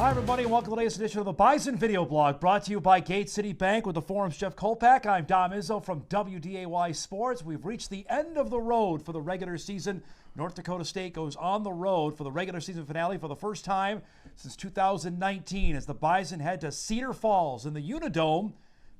Hi, everybody, and welcome to the latest edition of the Bison Video Blog, brought to you by Gate City Bank with the Forum's Jeff Kolpack. I'm Dom Izzo from WDAY Sports. We've reached the end of the road for the regular season. North Dakota State goes on the road for the regular season finale for the first time since 2019 as the Bison head to Cedar Falls in the UNI-Dome.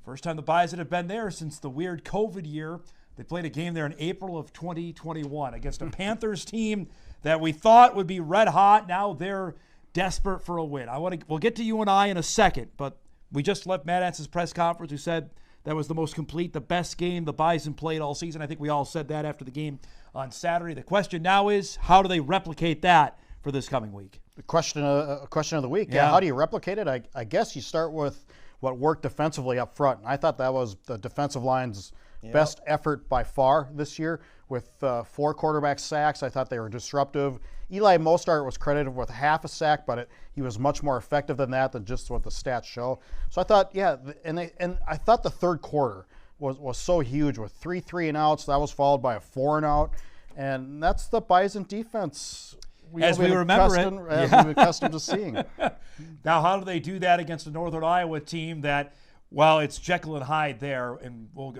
First time the Bison have been there since the weird COVID year. They played a game there in April of 2021 against a Panthers team that we thought would be red hot. Now they're desperate for a win. We'll get to UNI in a second, but we just left Matt Ensign's press conference, who said that was the most complete, the best game the Bison played all season. I think we all said that after the game on Saturday. The question now is, how do they replicate that for this coming week? The question of the week. Yeah. How do you replicate it? I guess you start with what worked defensively up front. And I thought that was the defensive line's best effort by far this year with 4 quarterback sacks. I thought they were disruptive. Eli Mostert was credited with half a sack, but he was much more effective than that, than just what the stats show. So I thought, and I thought the third quarter was so huge with 3 3-and-outs. That was followed by a 4-and-out, and that's the Bison defense as we remember it, as we've been accustomed to seeing. Now, how do they do that against a Northern Iowa team that, well, it's Jekyll and Hyde there, and we'll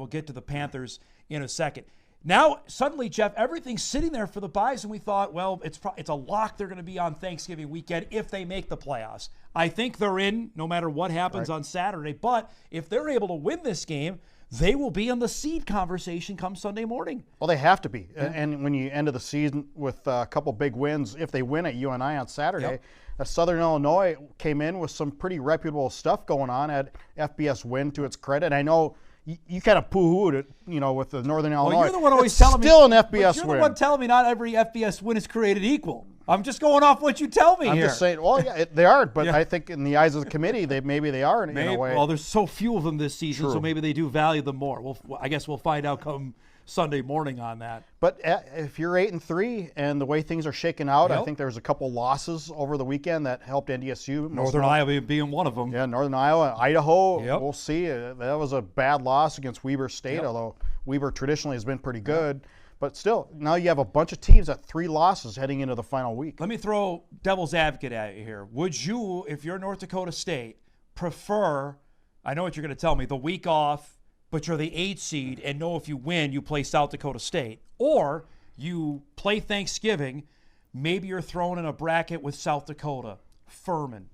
get to the Panthers in a second. Now, suddenly, Jeff, everything's sitting there for the Bison. We thought, well, it's a lock they're going to be on Thanksgiving weekend if they make the playoffs. I think they're in no matter what happens on Saturday. But if they're able to win this game, they will be in the seed conversation come Sunday morning. Well, they have to be. Yeah. And when you end of the season with a couple big wins, if they win at UNI on Saturday, Southern Illinois came in with some pretty reputable stuff going on, had FBS win to its credit. I know you kind of poo-hooed it, with the Northern Illinois. Well, you're the one always telling me. Still an FBS win. You're the one telling me not every FBS win is created equal. I'm just going off what you tell me I'm here. Just saying, well, yeah, they aren't, but I think in the eyes of the committee, maybe they are in a way. Well, there's so few of them this season, True. So maybe they do value them more. I guess we'll find out come Sunday morning on that. But if you're 8-3 and the way things are shaking out, I think there's a couple losses over the weekend that helped NDSU. Northern Iowa being one of them. Yeah, Northern Iowa, Idaho. We'll see. That was a bad loss against Weber State, although Weber traditionally has been pretty good. But still, now you have a bunch of teams at 3 losses heading into the final week. Let me throw devil's advocate at you here. Would you, if you're North Dakota State, prefer, I know what you're going to tell me, the week off, but you're the 8 seed and know if you win, you play South Dakota State? Or you play Thanksgiving, maybe you're thrown in a bracket with South Dakota, Furman,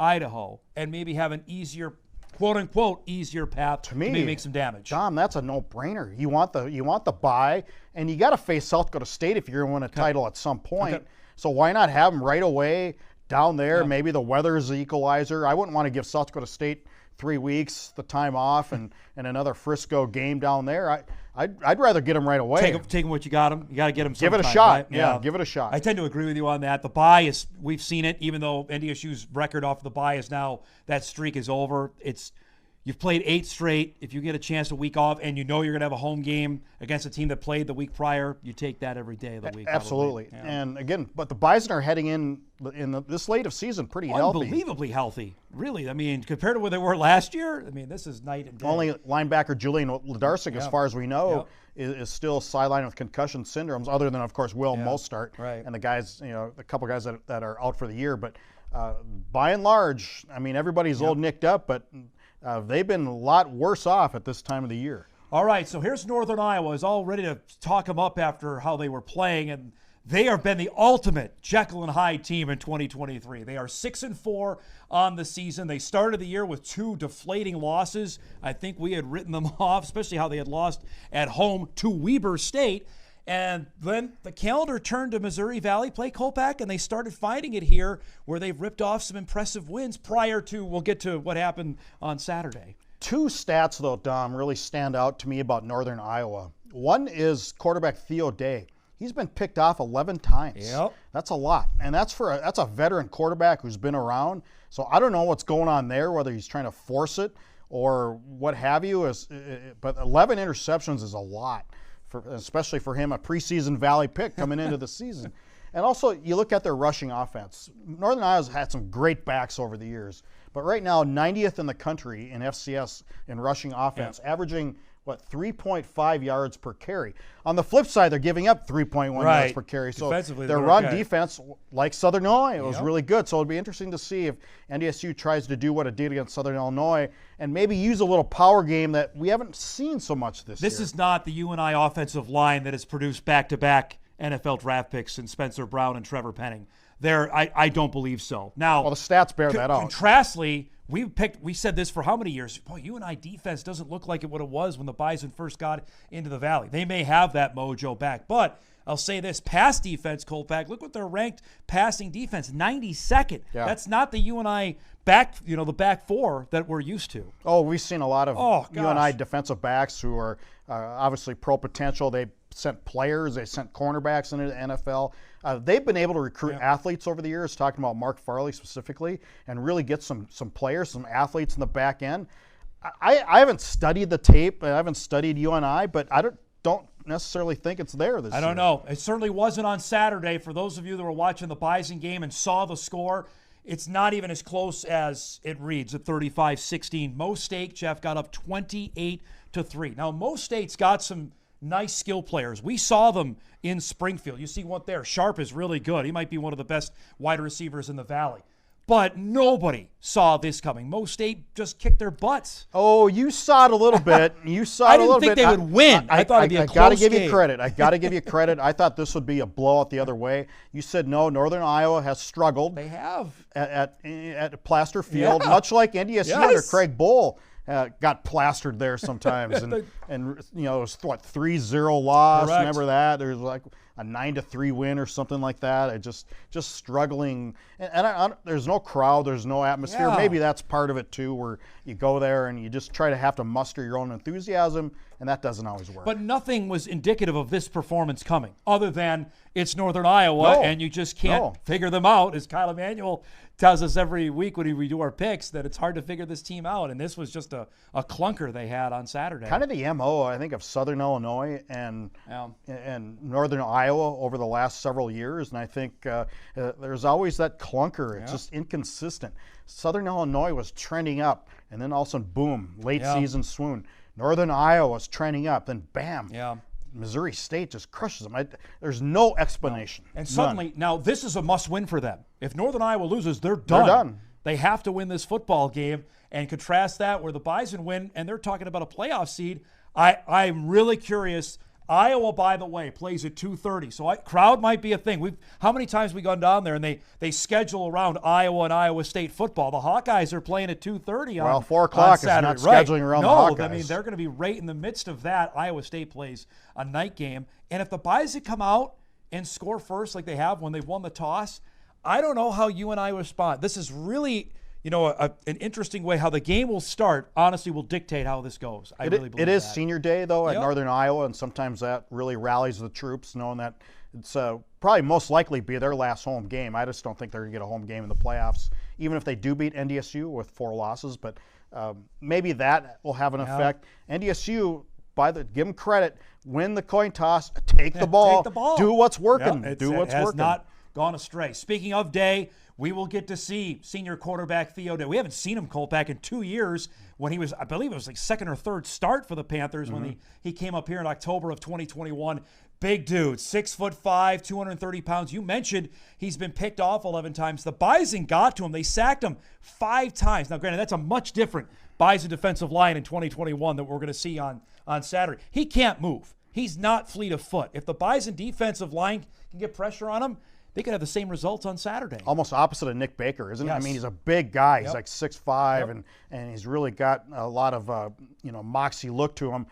Idaho, and maybe have an easier, quote-unquote, easier path to maybe make some damage. Tom, that's a no-brainer. You want the bye, and you got to face South Dakota State if you're going to win a title at some point. So why not have them right away down there? Maybe the weather's the equalizer. I wouldn't want to give South Dakota State 3 weeks, the time off, and another Frisco game down there. I'd rather get them right away. Take them what you got them. You got to get them sometime. Give it a shot. Right? Yeah, give it a shot. I tend to agree with you on that. The bye is, we've seen it, even though NDSU's record off the bye is now, that streak is over. You've played 8 straight. If you get a chance a week off and you know you're going to have a home game against a team that played the week prior, you take that every day of the week. Absolutely. And again, but the Bison are heading in this late of season pretty healthy. Unbelievably healthy. Really. I mean, compared to where they were last year, I mean, this is night and day. Only linebacker Julian Ledarsic, as far as we know, is still sidelined with concussion syndromes, other than, of course, Will Mostert and the guys, a couple guys that are out for the year. But by and large, I mean, everybody's old nicked up, but they've been a lot worse off at this time of the year. All right, so here's Northern Iowa is all ready to talk them up after how they were playing, and they have been the ultimate Jekyll and Hyde team in 2023. They are 6-4 on the season. They started the year with 2 deflating losses. I think we had written them off, especially how they had lost at home to Weber State. And then the calendar turned to Missouri Valley, play Kolpack, and they started finding it here where they've ripped off some impressive wins prior to, we'll get to what happened on Saturday. 2 stats, though, Dom, really stand out to me about Northern Iowa. One is quarterback Theo Day. He's been picked off 11 times. That's a lot. And that's a veteran quarterback who's been around. So I don't know what's going on there, whether he's trying to force it or what have you. But 11 interceptions is a lot. Especially for him, a preseason Valley pick coming into the season. And also, you look at their rushing offense. Northern Iowa's had some great backs over the years, but right now, 90th in the country in FCS in rushing offense, averaging 3.5 yards per carry. On the flip side, they're giving up 3.1 yards per carry. So their run defense, like Southern Illinois, was really good. So it'll be interesting to see if NDSU tries to do what it did against Southern Illinois and maybe use a little power game that we haven't seen so much this year. This is not the UNI offensive line that has produced back-to-back NFL draft picks in Spencer Brown and Trevor Penning. I don't believe so. Now, well, the stats bear that out. Contrastly, we said this for how many years? Boy, UNI defense doesn't look like what it was when the Bison first got into the Valley. They may have that mojo back, but I'll say this: pass defense, Kolpack. Look what they're ranked passing defense, 92nd. Yeah. That's not the UNI back, the back four that we're used to. Oh, we've seen a lot of UNI defensive backs who are obviously pro potential. They sent players, they sent cornerbacks into the NFL. They've been able to recruit athletes over the years, talking about Mark Farley specifically, and really get some players, some athletes in the back end. I haven't studied the tape. I haven't studied UNI, but I don't necessarily think it's there this year. I don't know. It certainly wasn't on Saturday. For those of you that were watching the Bison game and saw the score, it's not even as close as it reads at 35-16. Mo State, Jeff, got up 28-3. Now, Mo State's got some nice skill players. We saw them in Springfield. You see what there. Sharp is really good. He might be one of the best wide receivers in the Valley. But nobody saw this coming. Mo State just kicked their butts. Oh, you saw it a little bit. You saw it a little bit. I didn't think they would win. I thought it'd be a close game. I got to give you credit. I got to give you credit. I thought this would be a blowout the other way. You said no. Northern Iowa has struggled. They have at Plaster Field, much like NDSU under Craig Bull. Got plastered there sometimes, and it was what 3-0 loss. Correct. Remember that? There's like a 9-3 win or something like that. I just struggling, and there's no crowd, there's no atmosphere. Yeah. Maybe that's part of it too, where you go there and you just try to have to muster your own enthusiasm, and that doesn't always work. But nothing was indicative of this performance coming, other than it's Northern Iowa, and you just can't figure them out, as Kyle Emanuel tells us every week when we do our picks, that it's hard to figure this team out. And this was just a clunker they had on Saturday. Kind of the MO, I think, of Southern Illinois and Northern Iowa over the last several years. And I think there's always that clunker. It's just inconsistent. Southern Illinois was trending up, and then all of a sudden, boom, late season swoon. Northern Iowa was trending up, then bam. Yeah. Missouri State just crushes them. There's no explanation. And suddenly, now this is a must-win for them. If Northern Iowa loses, they're done. They're done. They have to win this football game, and contrast that where the Bison win, and they're talking about a playoff seed. I'm really curious. Iowa, by the way, plays at 2:30, so crowd might be a thing. How many times have we gone down there and they schedule around Iowa and Iowa State football? The Hawkeyes are playing at 2:30 on 4 o'clock is not scheduling around the Hawkeyes. No, I mean, they're going to be right in the midst of that. Iowa State plays a night game, and if the Bison come out and score first like they have when they've won the toss, I don't know how UNI will respond. This is really an interesting way how the game will start. Honestly, will dictate how this goes. I really believe it is Senior Day, though, at Northern Iowa, and sometimes that really rallies the troops, knowing that it's probably most likely be their last home game. I just don't think they're going to get a home game in the playoffs, even if they do beat NDSU with 4 losses. But maybe that will have an effect. NDSU, give them credit, win the coin toss, take the ball, do what's working, do what's working. It has not gone astray. Speaking of Day, we will get to see senior quarterback Theo Day. We haven't seen him, Kolpack, in 2 years when he was, I believe it was like second or third start for the Panthers when he came up here in October of 2021. Big dude, 6'5", 230 pounds. You mentioned he's been picked off 11 times. The Bison got to him. They sacked him 5 times. Now, granted, that's a much different Bison defensive line in 2021 that we're going to see on Saturday. He can't move. He's not fleet of foot. If the Bison defensive line can get pressure on him, they could have the same results on Saturday. Almost opposite of Nick Baker, isn't it? I mean, he's a big guy. He's like 6'5", and he's really got a lot of moxie look to him.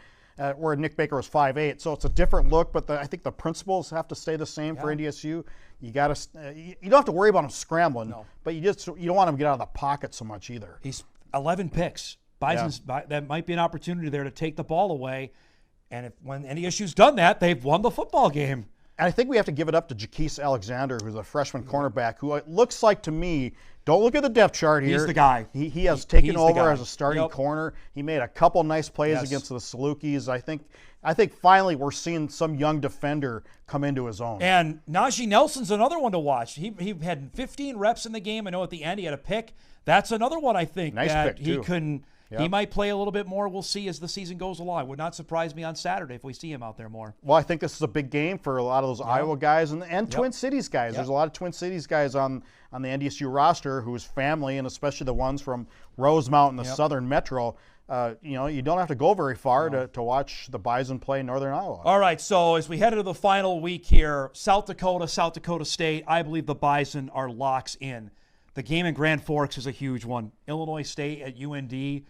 Where Nick Baker was 5'8", so it's a different look. But I think the principles have to stay the same for NDSU. You got to you don't have to worry about him scrambling, but you don't want him to get out of the pocket so much either. He's 11 picks. Bison's that might be an opportunity there to take the ball away. And when NDSU's done that, they've won the football game. And I think we have to give it up to Jaquise Alexander, who's a freshman cornerback, who looks like to me, don't look at the depth chart here. He's the guy. He has taken over as a starting corner. He made a couple nice plays against the Salukis. I think finally we're seeing some young defender come into his own. And Najee Nelson's another one to watch. He had 15 reps in the game. I know at the end he had a pick. That's another one I think nice that pick he can He might play a little bit more. We'll see as the season goes along. Would not surprise me on Saturday if we see him out there more. Well, I think this is a big game for a lot of those Iowa guys and Twin Cities guys. There's a lot of Twin Cities guys on the NDSU roster whose family, and especially the ones from Rosemount and the Southern Metro, you don't have to go very far to watch the Bison play Northern Iowa. All right, so as we head into the final week here, South Dakota State, I believe the Bison are locks in. The game in Grand Forks is a huge one. Illinois State at UND.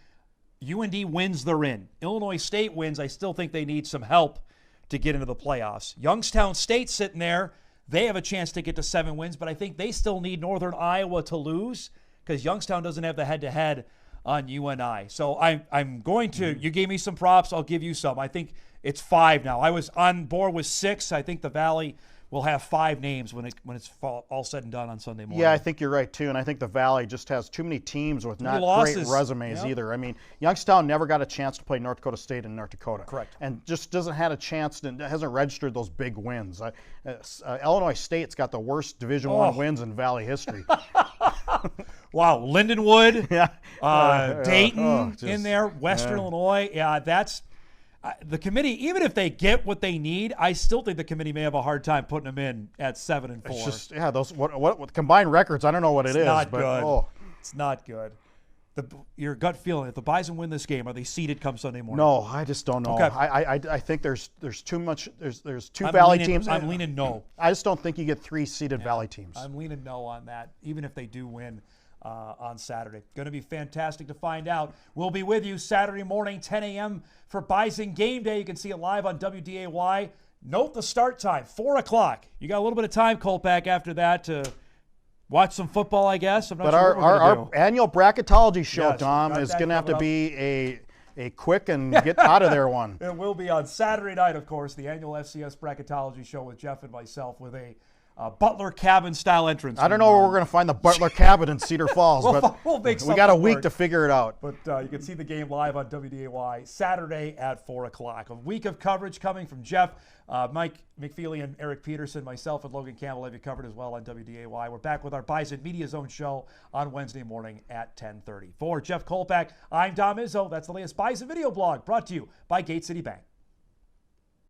UND wins, they're in. Illinois State wins. I still think they need some help to get into the playoffs. Youngstown State sitting there. They have a chance to get to 7 wins, but I think they still need Northern Iowa to lose because Youngstown doesn't have the head-to-head on UNI. So I'm going to, you gave me some props, I'll give you some. I think it's 5 now. I was on board with 6. I think the Valley will have 5 names when it's all said and done on Sunday morning. Yeah, I think you're right, too. And I think the Valley just has too many teams with not great resumes either. I mean, Youngstown never got a chance to play North Dakota State in North Dakota. Correct. And just doesn't have a chance, and hasn't registered those big wins. Illinois State's got the worst Division I wins in Valley history. Wow, Lindenwood, Dayton in there, Western Illinois. Yeah, that's the committee. Even if they get what they need, I still think the committee may have a hard time putting them in at 7 and 4. It's just those what combined records. I don't know what it is. Not but, good. It's not good. Your gut feeling, if the Bison win this game, are they seeded come Sunday morning? No, I just don't know. Okay. I think there's too much. There's 2 Valley teams. I'm leaning no. I just don't think you get 3 seeded Valley teams. I'm leaning no on that, even if they do win on Saturday. Going to be fantastic to find out. We'll be with you Saturday morning, 10 a.m. for Bison Game Day. You can see it live on WDAY. Note the start time, 4 o'clock. You got a little bit of time, Kolpack, after that to watch some football, I guess. I'm not sure what our annual bracketology show, Tom, is going to have to be a quick and get out of there one. It will be on Saturday night, of course, the annual FCS bracketology show with Jeff and myself with a Butler Cabin style entrance. I don't know where we're going to find the Butler Cabin in Cedar Falls, but we got a week to figure it out. But you can see the game live on WDAY Saturday at 4 o'clock. A week of coverage coming from Jeff, Mike McFeely, and Eric Peterson. Myself and Logan Campbell have you covered as well on WDAY. We're back with our Bison Media Zone show on Wednesday morning at 10:30. For Jeff Kolpack, I'm Dom Izzo. That's the latest Bison Video Blog brought to you by Gate City Bank.